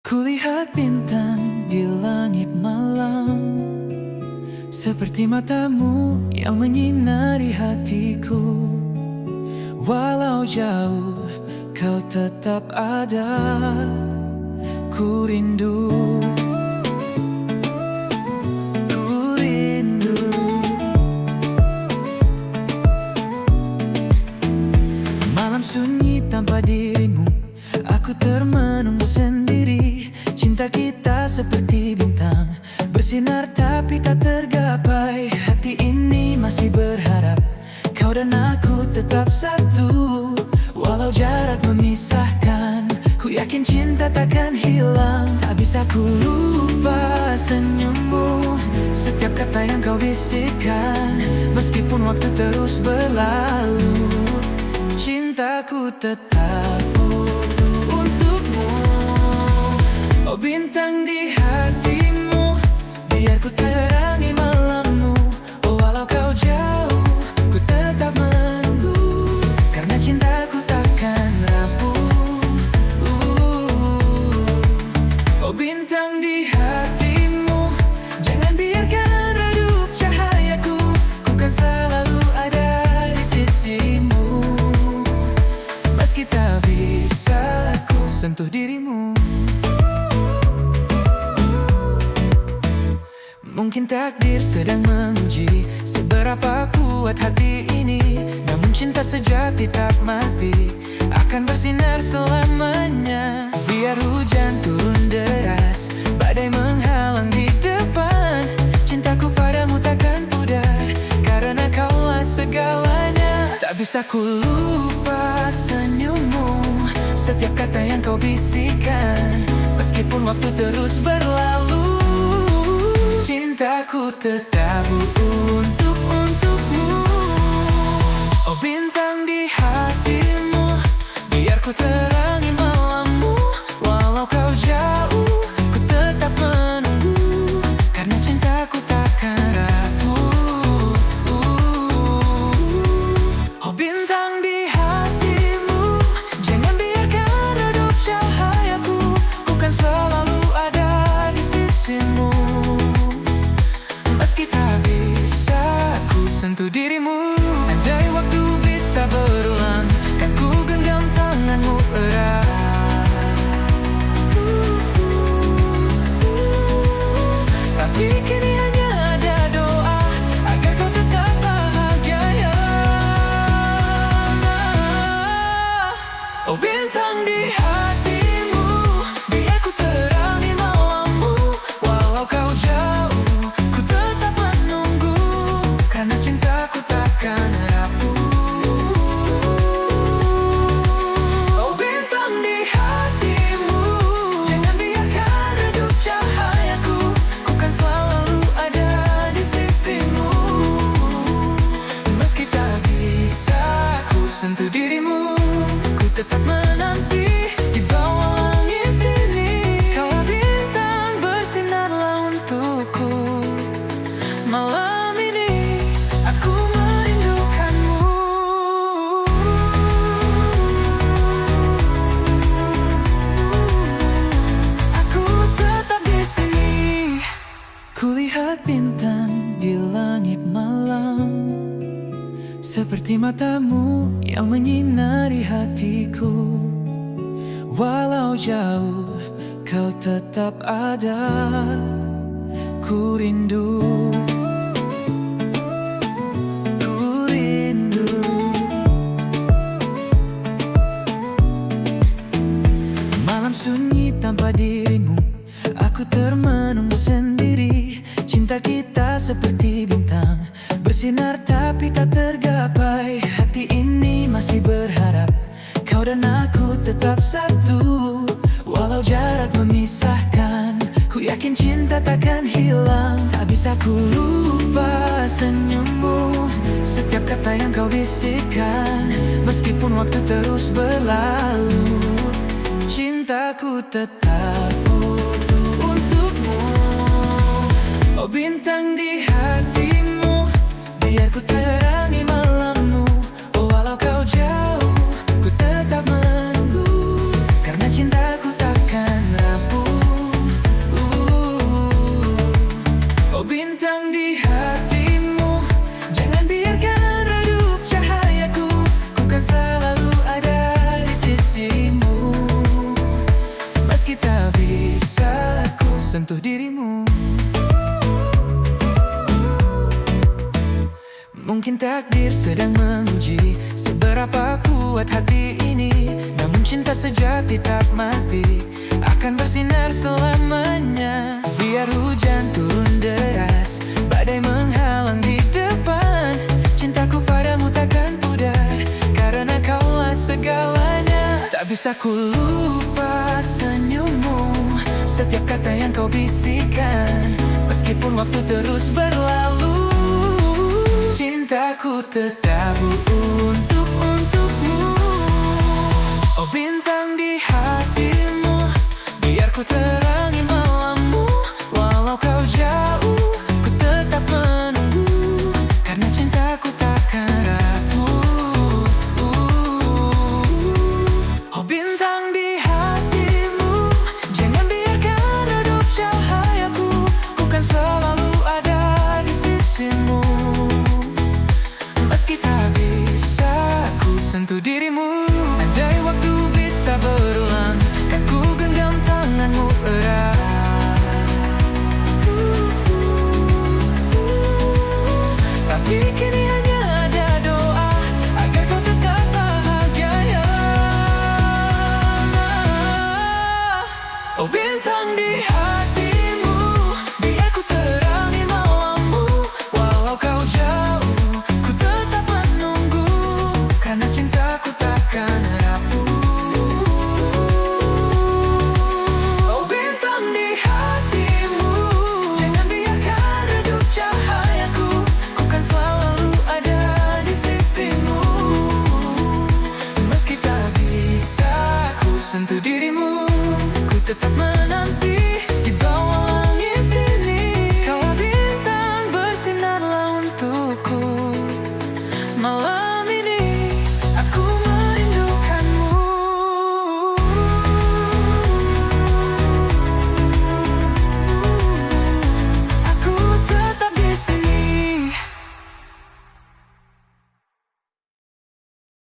Kulihat bintang di langit malam, seperti matamu yang menyinari hatiku. Walau jauh, kau tetap ada. Ku rindu, ku rindu. Malam sunyi tanpa dirimu, aku termenung sendiri. Cinta kita seperti bintang, bersinar tapi tak tergapai. Hati ini masih berharap, kau dan aku tetap satu. Walau jarak memisahkan, ku yakin cinta takkan hilang. Tak bisa ku lupa senyummu, setiap kata yang kau bisikkan. Meskipun waktu terus berlalu, cintaku tetap utuh untukmu. Oh bintang di hatimu, biar ku terangi malammu. Oh walau kau jauh, ku tetap menunggu, karena cintaku takkan rapuh. Oh bintang di hatimu, jangan biarkan redup cahayaku. Ku kan selalu ada di sisimu, meski tak bisa ku sentuh dirimu. Mungkin takdir sedang menguji seberapa kuat hati ini. Namun cinta sejati tak mati, akan bersinar selamanya. Biar hujan turun deras, badai menghalang di depan, cintaku padamu takkan pudar, karena kaulah segalanya. Tak bisa ku lupa senyummu, setiap kata yang kau bisikkan. Meskipun waktu terus berlalu, cintaku tetap untukmu. Oh bintang di hatimu, biar ku terangi malammu. Walau kau jauh, ku tetap menunggu, karena cintaku takkan rapuh. Oh bintang di hatimu, jangan biarkan redup cahayaku. Ku kan selalu ada di sisimu, meski tak bisa ku sentuh dirimu. Andai waktu bisa berulang, kan ku genggam tanganmu erat. Tapi kini hanya ada doa, agar kau tetap bahagia ya. Oh bintang di hatimu, biar ku terangi malammu. Walau kau jauh, ku tetap menunggu, karena cintaku takkan rapuh. Oh bintang di hatimu, jangan biarkan redup cahayaku. Ku kan selalu ada di sisimu, meski tak bisa ku sentuh dirimu. Ku tetap menanti di bawah langit ini. Kaulah bintang, bersinarlah untukku. Malam ini aku merindukanmu. Aku tetap di sini. Kulihat bintang di langit malam, seperti matamu yang menyinari hatiku. Walau jauh, kau tetap ada. Ku rindu, ku rindu. Malam sunyi tanpa dirimu, aku termenung sendiri. Cinta kita seperti bintang, bersinar tapi tak tergapai. Hati ini masih berharap, kau dan aku tetap satu. Walau jarak memisahkan, ku yakin cinta takkan hilang. Tak bisa ku lupa senyummu, setiap kata yang kau bisikkan. Meskipun waktu terus berlalu, cintaku tetap utuh untukmu. Oh bintang di hatimu, biar ku terangi malammu. Oh walau kau jauh, ku tetap menunggu, karena cintaku takkan rapuh. sedang menguji seberapa kuat hati ini. Namun cinta sejati tak mati, akan bersinar selamanya. Biar hujan turun deras, badai menghalang di depan, cintaku padamu takkan pudar, karena kaulah segalanya. Tak bisa ku lupa senyummu, setiap kata yang kau bisikkan, meskipun waktu terus berlalu. Cintaku tetap untukmu. Oh bintang di hatimu, biar ku terangi malammu. Walau kau jauh, ku tetap menunggu, karena cintaku takkan rapuh. Oh bintang di hatimu, jangan biarkan redup cahayaku. Ku kan selalu ada di sisimu, meski tak bisa ku sentuh dirimu. Andai waktu bisa berulang, kan ku genggam tanganmu erat. Tapi kini hanya ada doa agar kau tetap bahagia ya. Oh bintang di hatimu, biar ku terangi malammu. Walau kau jauh, ku tetap menunggu, karena cintaku takkan